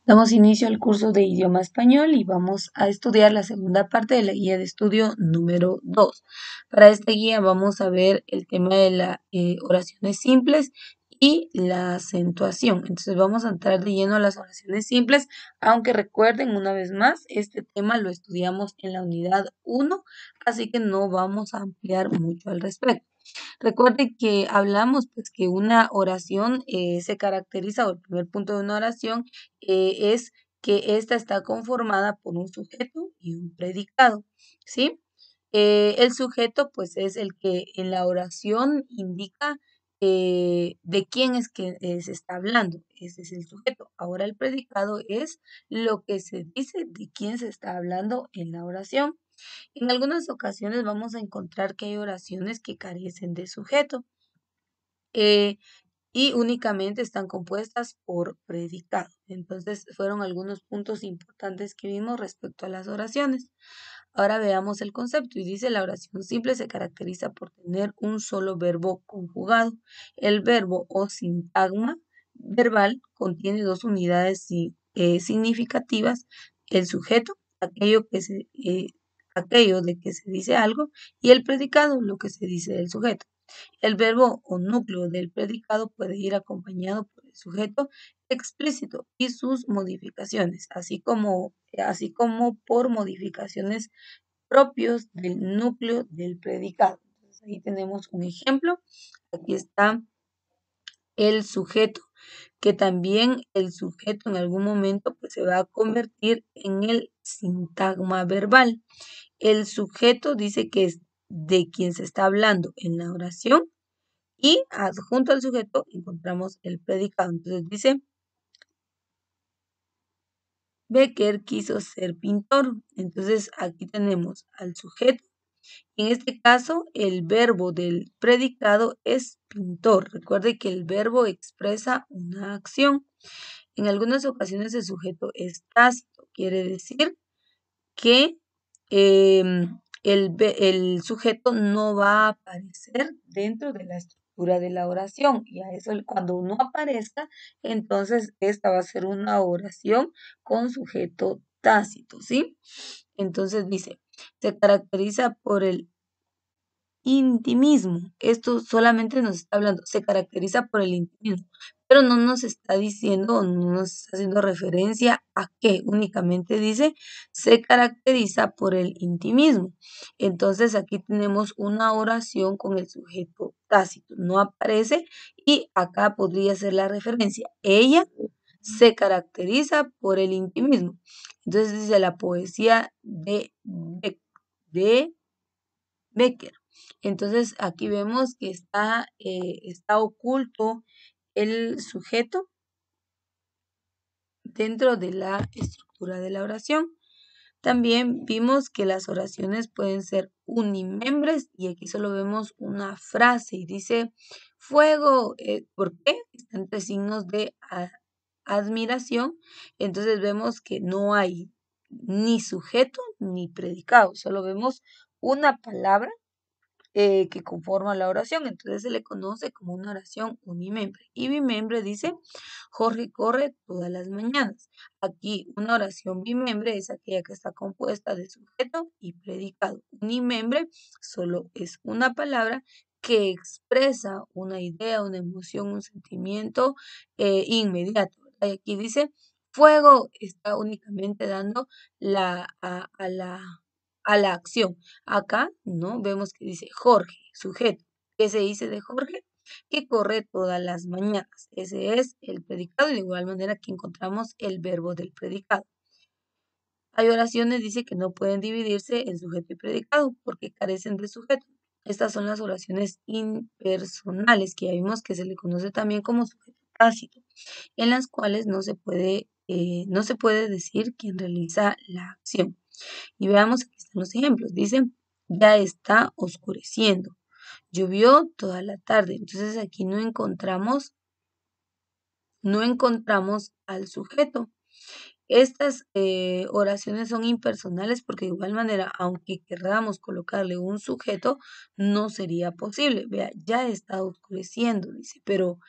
Damos inicio al curso de idioma español y vamos a estudiar la segunda parte de la guía de estudio número 2. Para esta guía vamos a ver el tema de las oraciones simples y la acentuación. Entonces vamos a entrar de lleno a las oraciones simples, aunque recuerden una vez más, este tema lo estudiamos en la unidad 1, así que no vamos a ampliar mucho al respecto. Recuerde que hablamos pues que una oración se caracteriza, o el primer punto de una oración es que ésta está conformada por un sujeto y un predicado, ¿sí? El sujeto pues es el que en la oración indica de quién es que se está hablando, ese es el sujeto. Ahora el predicado es lo que se dice de quién se está hablando en la oración. En algunas ocasiones vamos a encontrar que hay oraciones que carecen de sujeto eh, y únicamente están compuestas por predicado. Entonces, fueron algunos puntos importantes que vimos respecto a las oraciones. Ahora veamos el concepto y dice la oración simple se caracteriza por tener un solo verbo conjugado. El verbo o sintagma verbal contiene dos unidades significativas, el sujeto, aquello de que se dice algo, y el predicado, lo que se dice del sujeto. El verbo o núcleo del predicado puede ir acompañado por el sujeto explícito y sus modificaciones, así como por modificaciones propios del núcleo del predicado. Entonces, ahí tenemos un ejemplo. Aquí está el sujeto, que también el sujeto en algún momento pues, se va a convertir en el sintagma verbal. El sujeto dice que es de quien se está hablando en la oración y adjunto al sujeto encontramos el predicado. Entonces dice, Becker quiso ser pintor. Entonces aquí tenemos al sujeto. En este caso, el verbo del predicado es pintor. Recuerde que el verbo expresa una acción. En algunas ocasiones el sujeto es tácito. Quiere decir que el sujeto no va a aparecer dentro de la estructura de la oración. Y a eso cuando no aparezca, entonces esta va a ser una oración con sujeto tácito, ¿sí? Entonces dice, se caracteriza por el intimismo. Esto solamente nos está hablando, se caracteriza por el intimismo, pero no nos está diciendo, no nos está haciendo referencia a qué, únicamente dice, se caracteriza por el intimismo. Entonces aquí tenemos una oración con el sujeto tácito, no aparece y acá podría ser la referencia. Ella se caracteriza por el intimismo. Entonces dice la poesía de Becker. Entonces aquí vemos que está oculto el sujeto dentro de la estructura de la oración. También vimos que las oraciones pueden ser unimembres y aquí solo vemos una frase y dice fuego. ¿Por qué? Está entre signos de admiración. Entonces vemos que no hay ni sujeto ni predicado, solo vemos una palabra que conforma la oración. Entonces se le conoce como una oración unimembre. Y bimembre dice, Jorge corre todas las mañanas. Aquí una oración bimembre es aquella que está compuesta de sujeto y predicado. Unimembre solo es una palabra que expresa una idea, una emoción, un sentimiento inmediato. ¿Verdad? Y aquí dice, fuego está únicamente dando a la acción. Acá, ¿no? Vemos que dice Jorge, sujeto. ¿Qué se dice de Jorge? Que corre todas las mañanas. Ese es el predicado y de igual manera que encontramos el verbo del predicado. Hay oraciones, dice, que no pueden dividirse en sujeto y predicado porque carecen de sujeto. Estas son las oraciones impersonales que ya vimos que se le conoce también como sujeto tácito, en las cuales no se puede decir quién realiza la acción. Y veamos, aquí están los ejemplos. Dice, ya está oscureciendo. Llovió toda la tarde. Entonces aquí no encontramos al sujeto. Estas oraciones son impersonales porque de igual manera, aunque queramos colocarle un sujeto, no sería posible. Vea, ya está oscureciendo, dice, pero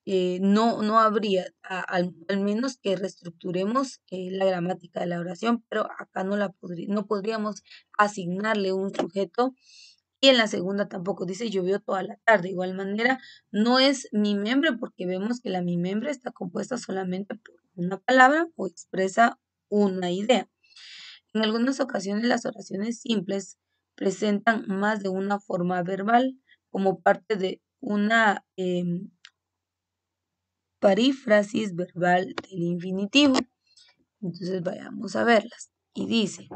no habría, al menos que reestructuremos la gramática de la oración, pero acá no podríamos asignarle un sujeto. Y en la segunda tampoco dice llovió toda la tarde. De igual manera, no es mi membre porque vemos que la mi membre está compuesta solamente por una palabra o expresa una idea. En algunas ocasiones las oraciones simples presentan más de una forma verbal como parte de una parífrasis verbal del infinitivo. Entonces vayamos a verlas. Y dice,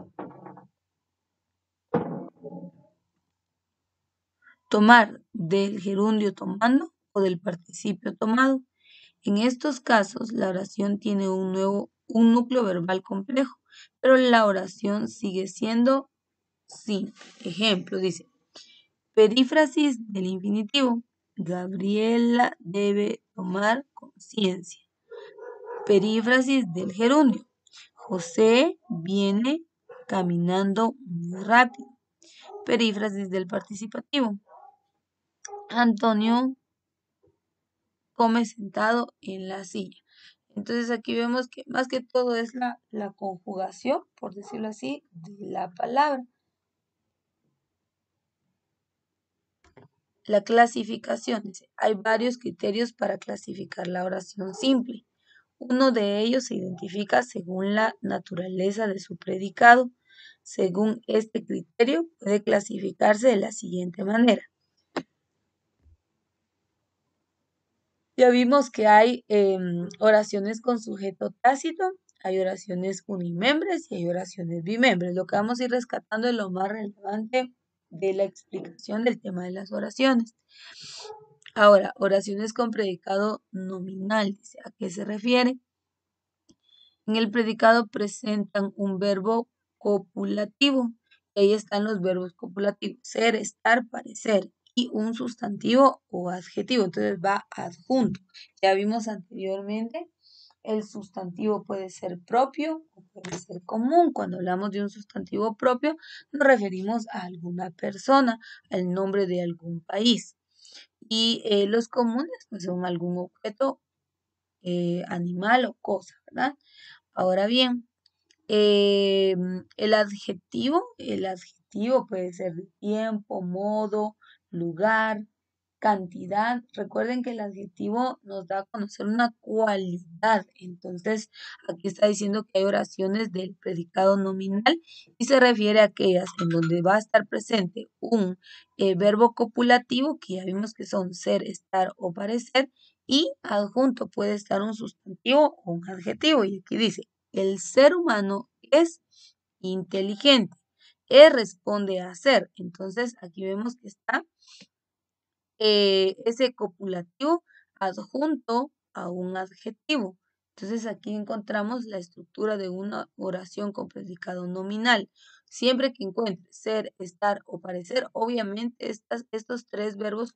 tomar del gerundio tomando o del participio tomado. En estos casos, la oración tiene un núcleo verbal complejo, pero la oración sigue siendo simple. Ejemplo, dice, perífrasis del infinitivo. Gabriela debe tomar conciencia. Perífrasis del gerundio. José viene caminando muy rápido. Perífrasis del participativo. Antonio come sentado en la silla. Entonces aquí vemos que más que todo es la conjugación, por decirlo así, de la palabra. La clasificación. Dice, hay varios criterios para clasificar la oración simple. Uno de ellos se identifica según la naturaleza de su predicado. Según este criterio, puede clasificarse de la siguiente manera. Ya vimos que hay oraciones con sujeto tácito, hay oraciones unimembres y hay oraciones bimembres. Lo que vamos a ir rescatando es lo más relevante de la explicación del tema de las oraciones. Ahora, oraciones con predicado nominal, dice, ¿a qué se refiere? En el predicado presentan un verbo copulativo. Y ahí están los verbos copulativos, ser, estar, parecer, y un sustantivo o adjetivo. Entonces va adjunto. Ya vimos anteriormente, el sustantivo puede ser propio o puede ser común. Cuando hablamos de un sustantivo propio, nos referimos a alguna persona, al nombre de algún país. Y los comunes pues, son algún objeto, animal o cosa, ¿verdad? Ahora bien, el adjetivo puede ser de tiempo, modo, lugar, cantidad. Recuerden que el adjetivo nos da a conocer una cualidad. Entonces, aquí está diciendo que hay oraciones del predicado nominal y se refiere a aquellas en donde va a estar presente un verbo copulativo, que ya vimos que son ser, estar o parecer, y adjunto puede estar un sustantivo o un adjetivo. Y aquí dice, el ser humano es inteligente. Responde a ser. Entonces, aquí vemos que está ese copulativo adjunto a un adjetivo. Entonces aquí encontramos la estructura de una oración con predicado nominal. Siempre que encuentre ser, estar o parecer, obviamente estos tres verbos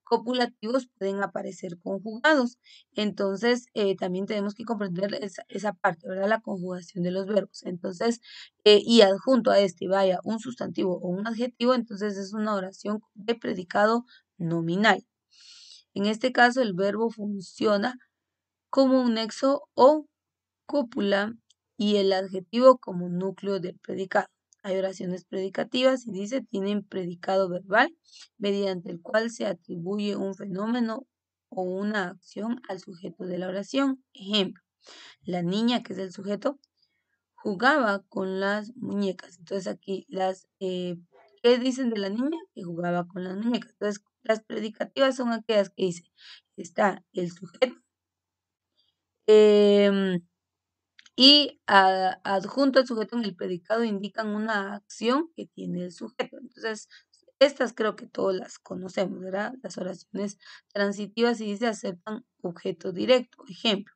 copulativos pueden aparecer conjugados. Entonces también tenemos que comprender esa parte, ¿verdad? La conjugación de los verbos. Entonces, y adjunto a este vaya un sustantivo o un adjetivo, entonces es una oración de predicado nominal. En este caso, el verbo funciona como un nexo o cópula y el adjetivo como núcleo del predicado. Hay oraciones predicativas y dice tienen predicado verbal mediante el cual se atribuye un fenómeno o una acción al sujeto de la oración. Ejemplo, la niña, que es el sujeto, jugaba con las muñecas. Entonces aquí ¿qué dicen de la niña? Que jugaba con las muñecas. Entonces las predicativas son aquellas que dice, está el sujeto em, y adjunto al sujeto en el predicado indican una acción que tiene el sujeto. Entonces, estas creo que todas las conocemos, ¿verdad? Las oraciones transitivas y dice aceptan objeto directo. Ejemplo,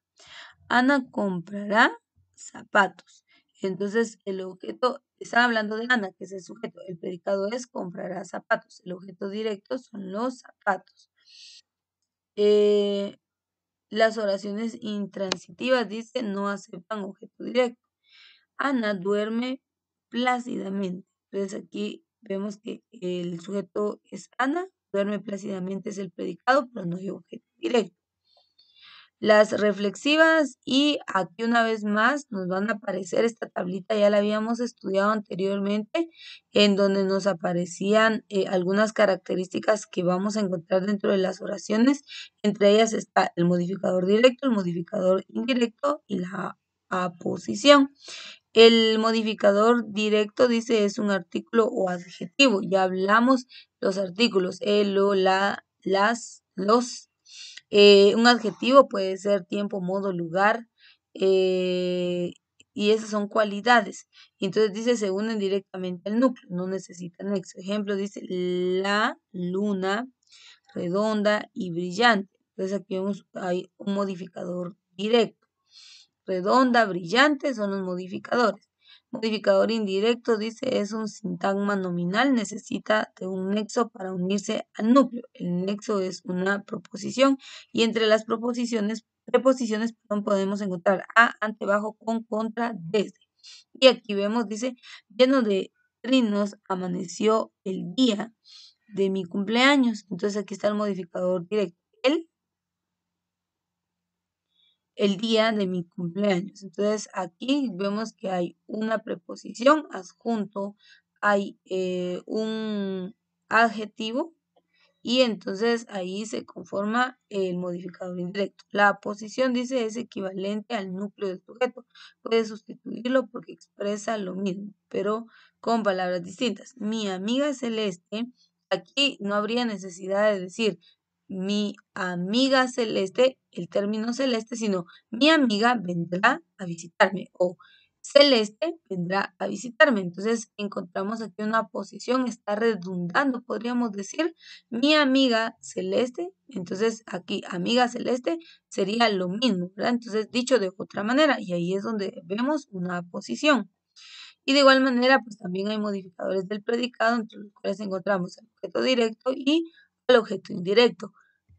Ana comprará zapatos. Entonces, el objeto, está hablando de Ana, que es el sujeto. El predicado es comprará zapatos. El objeto directo son los zapatos. Eh, las oraciones intransitivas, dice, no aceptan objeto directo. Ana duerme plácidamente. Entonces, aquí vemos que el sujeto es Ana, duerme plácidamente es el predicado, pero no hay objeto directo. Las reflexivas, y aquí una vez más nos van a aparecer, esta tablita ya la habíamos estudiado anteriormente, en donde nos aparecían algunas características que vamos a encontrar dentro de las oraciones. Entre ellas está el modificador directo, el modificador indirecto y la aposición. El modificador directo dice es un artículo o adjetivo. Ya hablamos los artículos, el, lo, la, las, los. Un adjetivo puede ser tiempo, modo, lugar, eh, y esas son cualidades. Entonces dice, se unen directamente al núcleo, no necesitan nexo. Ejemplo, dice la luna redonda y brillante. Entonces aquí hay un modificador directo. Redonda, brillante son los modificadores. Modificador indirecto dice es un sintagma nominal, necesita de un nexo para unirse al núcleo. El nexo es una proposición y entre las preposiciones, podemos encontrar a, ante, bajo, con, contra, desde. Y aquí vemos, dice, lleno de trinos amaneció el día de mi cumpleaños. Entonces aquí está el modificador directo. El día de mi cumpleaños. Entonces aquí vemos que hay una preposición adjunto, hay un adjetivo y entonces ahí se conforma el modificador indirecto. La posición dice es equivalente al núcleo del sujeto. Puede sustituirlo porque expresa lo mismo, pero con palabras distintas. Mi amiga Celeste, aquí no habría necesidad de decir mi amiga Celeste, el término Celeste, sino mi amiga vendrá a visitarme o Celeste vendrá a visitarme. Entonces encontramos aquí una posición, está redundando, podríamos decir, mi amiga Celeste. Entonces aquí amiga Celeste sería lo mismo, ¿verdad? Entonces dicho de otra manera, y ahí es donde vemos una posición. Y de igual manera, pues también hay modificadores del predicado, entre los cuales encontramos el objeto directo y el objeto indirecto.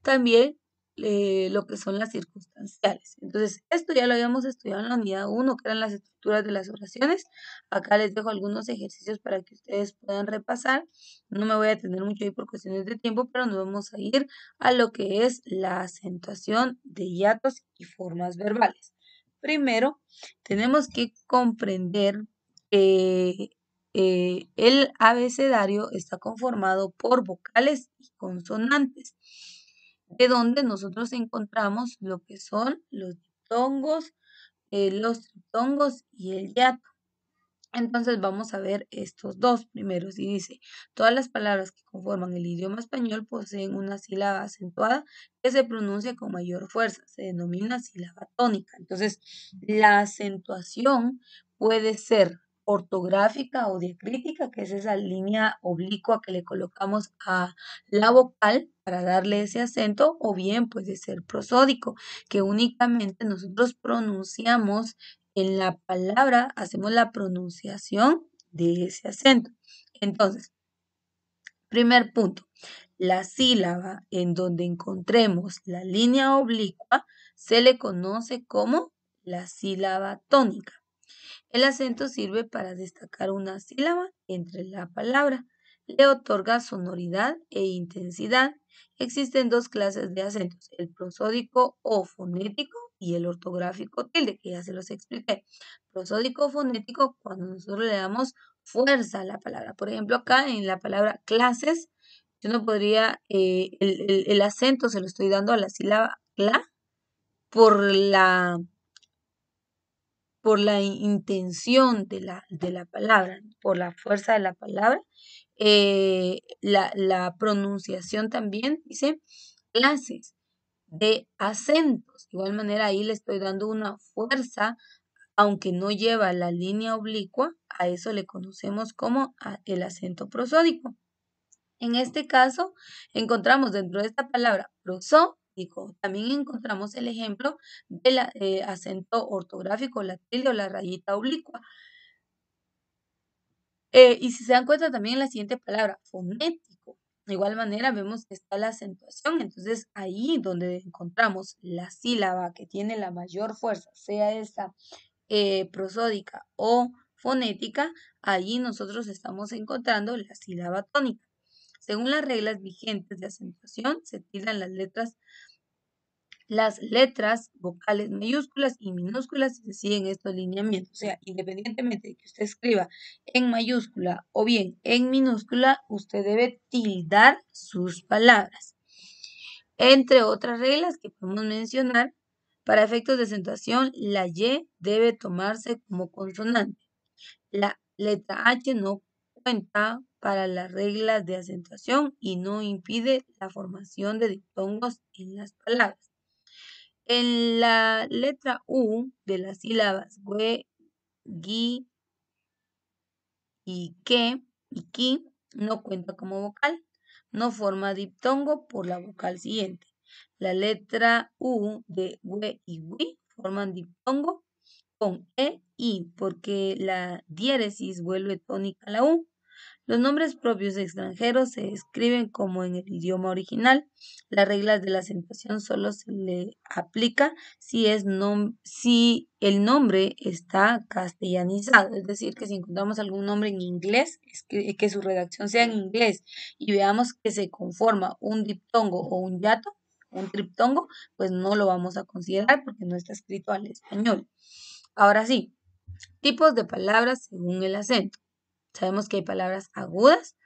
También lo que son las circunstanciales. Entonces, esto ya lo habíamos estudiado en la unidad 1, que eran las estructuras de las oraciones. Acá les dejo algunos ejercicios para que ustedes puedan repasar. No me voy a tener mucho ahí por cuestiones de tiempo, pero nos vamos a ir a lo que es la acentuación de hiatos y formas verbales. Primero, tenemos que comprender eh, el abecedario está conformado por vocales y consonantes, de donde nosotros encontramos lo que son los diptongos y el hiato. Entonces vamos a ver estos dos primeros y dice, todas las palabras que conforman el idioma español poseen una sílaba acentuada que se pronuncia con mayor fuerza, se denomina sílaba tónica. Entonces, la acentuación puede ser ortográfica o diacrítica, que es esa línea oblicua que le colocamos a la vocal para darle ese acento, o bien puede ser prosódico, que únicamente nosotros pronunciamos en la palabra, hacemos la pronunciación de ese acento. Entonces, primer punto, la sílaba en donde encontremos la línea oblicua se le conoce como la sílaba tónica. El acento sirve para destacar una sílaba entre la palabra. Le otorga sonoridad e intensidad. Existen dos clases de acentos, el prosódico o fonético y el ortográfico tilde, que ya se los expliqué. Prosódico o fonético cuando nosotros le damos fuerza a la palabra. Por ejemplo, acá en la palabra clases, yo no podría, el acento se lo estoy dando a la sílaba cla por la intención de la palabra, por la fuerza de la palabra. La pronunciación también dice clases de acentos. De igual manera, ahí le estoy dando una fuerza, aunque no lleva la línea oblicua, a eso le conocemos como el acento prosódico. En este caso, encontramos dentro de esta palabra prosódico, también encontramos el ejemplo del acento ortográfico, la tilde o la rayita oblicua. Y si se dan cuenta también en la siguiente palabra, fonético. De igual manera vemos que está la acentuación, entonces ahí donde encontramos la sílaba que tiene la mayor fuerza, sea esta prosódica o fonética, allí nosotros estamos encontrando la sílaba tónica. Según las reglas vigentes de acentuación, se tildan las letras las letras vocales mayúsculas y minúsculas se siguen estos lineamientos. O sea, independientemente de que usted escriba en mayúscula o bien en minúscula, usted debe tildar sus palabras. Entre otras reglas que podemos mencionar, para efectos de acentuación, la Y debe tomarse como consonante. La letra H no cuenta para las reglas de acentuación y no impide la formación de diptongos en las palabras. En la letra U de las sílabas güe, gui y que y ki no cuenta como vocal, no forma diptongo por la vocal siguiente. La letra U de güe y gui forman diptongo con e, i, porque la diéresis vuelve tónica a la U. Los nombres propios extranjeros se escriben como en el idioma original. Las reglas de la acentuación solo se le aplica si el nombre está castellanizado. Es decir, que si encontramos algún nombre en inglés, que su redacción sea en inglés y veamos que se conforma un diptongo o un hiato, un triptongo, pues no lo vamos a considerar porque no está escrito al español. Ahora sí, tipos de palabras según el acento. Sabemos que hay palabras agudas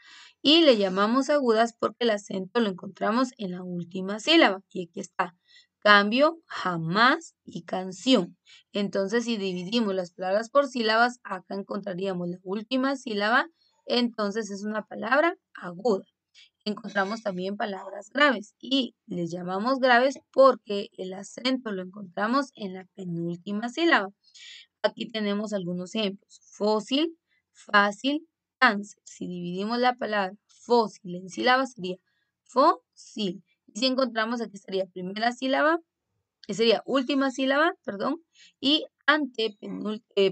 y le llamamos agudas porque el acento lo encontramos en la última sílaba. Y aquí está, cambio, jamás y canción. Entonces, si dividimos las palabras por sílabas, acá encontraríamos la última sílaba, entonces es una palabra aguda. Encontramos también palabras graves y les llamamos graves porque el acento lo encontramos en la penúltima sílaba. Aquí tenemos algunos ejemplos. Fósil, fácil, cáncer. Si dividimos la palabra fósil en sílabas sería fósil. Y si encontramos aquí sería primera sílaba, sería última sílaba, perdón, y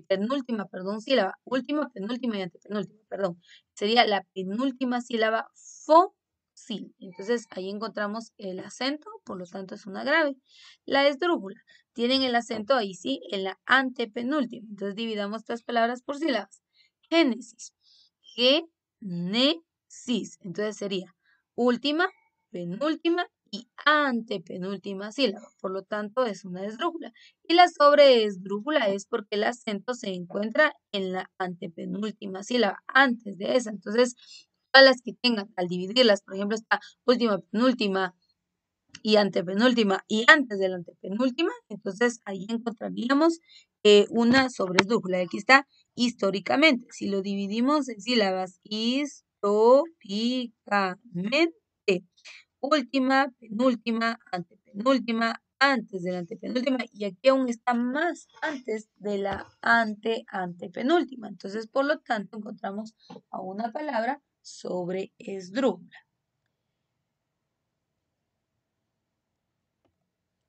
penúltima, perdón, sílaba. Última, penúltima y antepenúltima, perdón. Sería la penúltima sílaba fósil. Entonces ahí encontramos el acento, por lo tanto es una grave. La esdrújula. Tienen el acento ahí sí en la antepenúltima. Entonces dividamos estas palabras por sílabas. Génesis. Génesis. Entonces sería última, penúltima y antepenúltima sílaba. Por lo tanto, es una esdrújula. Y la sobreesdrújula es porque el acento se encuentra en la antepenúltima sílaba, antes de esa. Entonces, todas las que tengan, al dividirlas, por ejemplo, esta última, penúltima y antepenúltima y antes de la antepenúltima, entonces ahí encontraríamos una sobreesdrújula. Aquí está históricamente. Si lo dividimos en sílabas, históricamente, última, penúltima, antepenúltima, antes de la antepenúltima y aquí aún está más antes de la antepenúltima. Entonces, por lo tanto, encontramos a una palabra sobre esdrújula.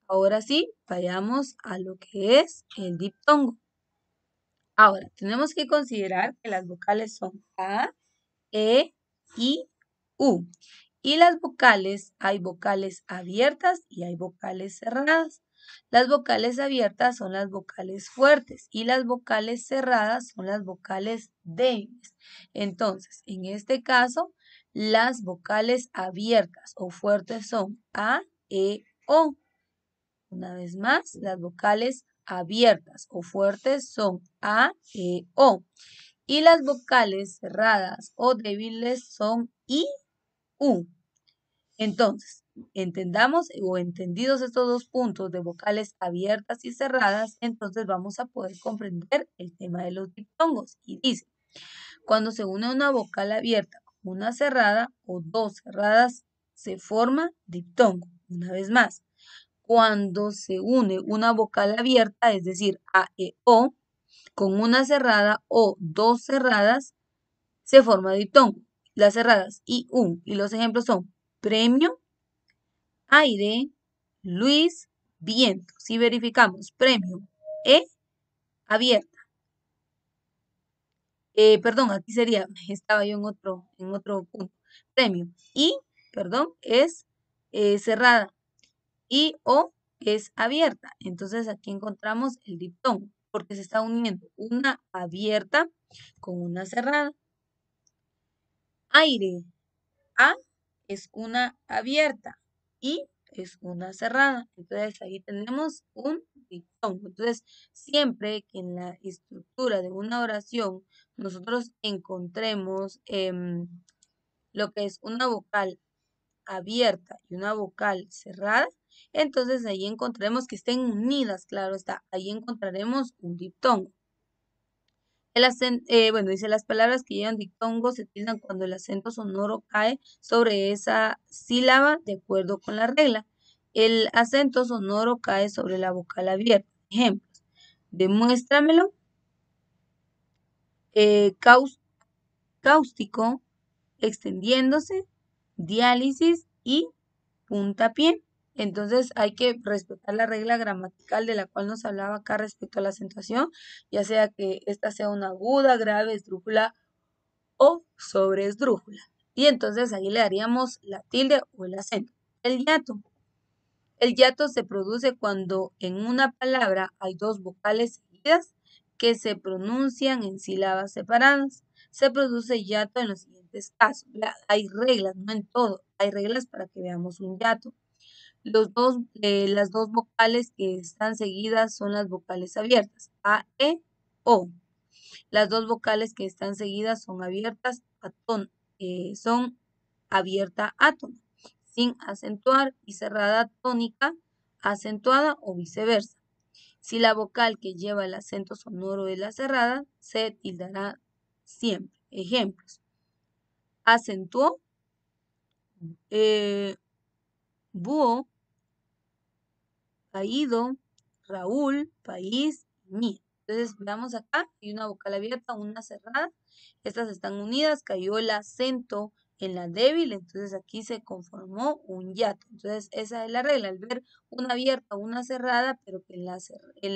Ahora sí, vayamos a lo que es el diptongo. Ahora, tenemos que considerar que las vocales son A, E, I, U. Y las vocales, hay vocales abiertas y hay vocales cerradas. Las vocales abiertas son las vocales fuertes y las vocales cerradas son las vocales débiles. Entonces, en este caso, las vocales abiertas o fuertes son A, E, O. Una vez más, las vocales abiertas o fuertes son A, E, O. Y las vocales cerradas o débiles son I, U. Entonces, entendamos o entendidos estos dos puntos de vocales abiertas y cerradas, entonces vamos a poder comprender el tema de los diptongos. Y dice, cuando se une una vocal abierta con una cerrada o dos cerradas, se forma diptongo. Una vez más, cuando se une una vocal abierta, es decir, A, E, O, con una cerrada o dos cerradas, se forma diptongo. Las cerradas I, U y los ejemplos son premio, aire, Luis, viento. Si verificamos premio, E, abierta. Perdón, aquí sería, estaba yo en otro punto. Premio. Y, perdón, es cerrada. Y O es abierta. Entonces aquí encontramos el diptongo, porque se está uniendo una abierta con una cerrada. Aire. A es una abierta. Y, es una cerrada. Entonces ahí tenemos un diptongo. Entonces siempre que en la estructura de una oración nosotros encontremos lo que es una vocal abierta y una vocal cerrada, entonces ahí encontraremos que estén unidas, claro está, ahí encontraremos un diptongo. Bueno, dice las palabras que llevan diptongo se tildan cuando el acento sonoro cae sobre esa sílaba de acuerdo con la regla. El acento sonoro cae sobre la vocal abierta. Ejemplos. Demuéstramelo. eh, caus- cáustico, extendiéndose, diálisis y puntapié. Entonces hay que respetar la regla gramatical de la cual nos hablaba acá respecto a la acentuación, ya sea que esta sea una aguda, grave, esdrújula o sobreesdrújula. Y entonces ahí le daríamos la tilde o el acento. El hiato. El hiato se produce cuando en una palabra hay dos vocales seguidas que se pronuncian en sílabas separadas. Se produce hiato en los siguientes casos. Hay reglas, no en todo, hay reglas para que veamos un hiato. Las dos vocales que están seguidas son las vocales abiertas, A, E, O. Las dos vocales que están seguidas son abiertas, son abierta átona, sin acentuar y cerrada tónica, acentuada o viceversa. Si la vocal que lleva el acento sonoro es la cerrada, se tildará siempre. Ejemplos. Acentuó, búho, Paído, Raúl, país, mía. Entonces, veamos acá, hay una vocal abierta, una cerrada. Estas están unidas, cayó el acento en la débil, entonces aquí se conformó un hiato. Entonces, esa es la regla, al ver una abierta, una cerrada, pero que en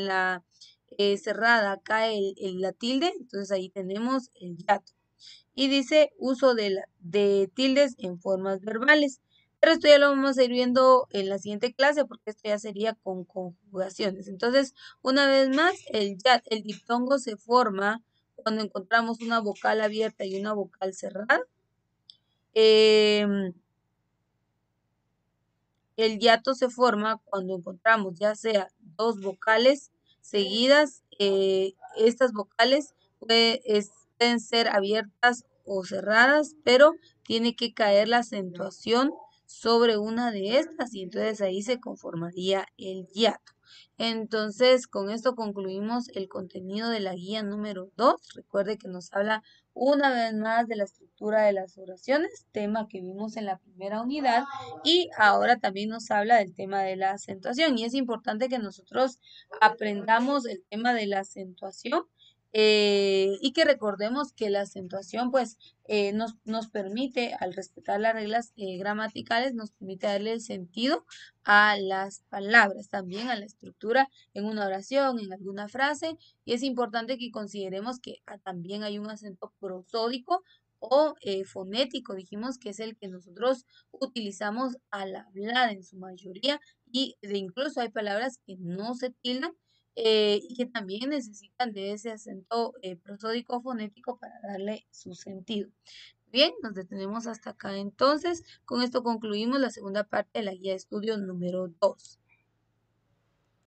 la cerrada cae la tilde, entonces ahí tenemos el hiato. Y dice uso de tildes en formas verbales. Pero esto ya lo vamos a ir viendo en la siguiente clase porque esto ya sería con conjugaciones. Entonces, una vez más, el diptongo se forma cuando encontramos una vocal abierta y una vocal cerrada. Em, el hiato se forma cuando encontramos ya sea dos vocales seguidas. Estas vocales pueden ser abiertas o cerradas, pero tiene que caer la acentuación sobre una de estas y entonces ahí se conformaría el hiato. Entonces, con esto concluimos el contenido de la guía número 2. Recuerde que nos habla una vez más de la estructura de las oraciones, tema que vimos en la primera unidad, y ahora también nos habla del tema de la acentuación. Y es importante que nosotros aprendamos el tema de la acentuación y que recordemos que la acentuación pues nos permite, al respetar las reglas gramaticales, nos permite darle el sentido a las palabras, también a la estructura en una oración, en alguna frase, y es importante que consideremos que también hay un acento prosódico o fonético, dijimos que es el que nosotros utilizamos al hablar en su mayoría, y incluso hay palabras que no se tildan y que también necesitan de ese acento prosódico fonético para darle su sentido. Bien, nos detenemos hasta acá entonces. Con esto concluimos la segunda parte de la guía de estudio número 2.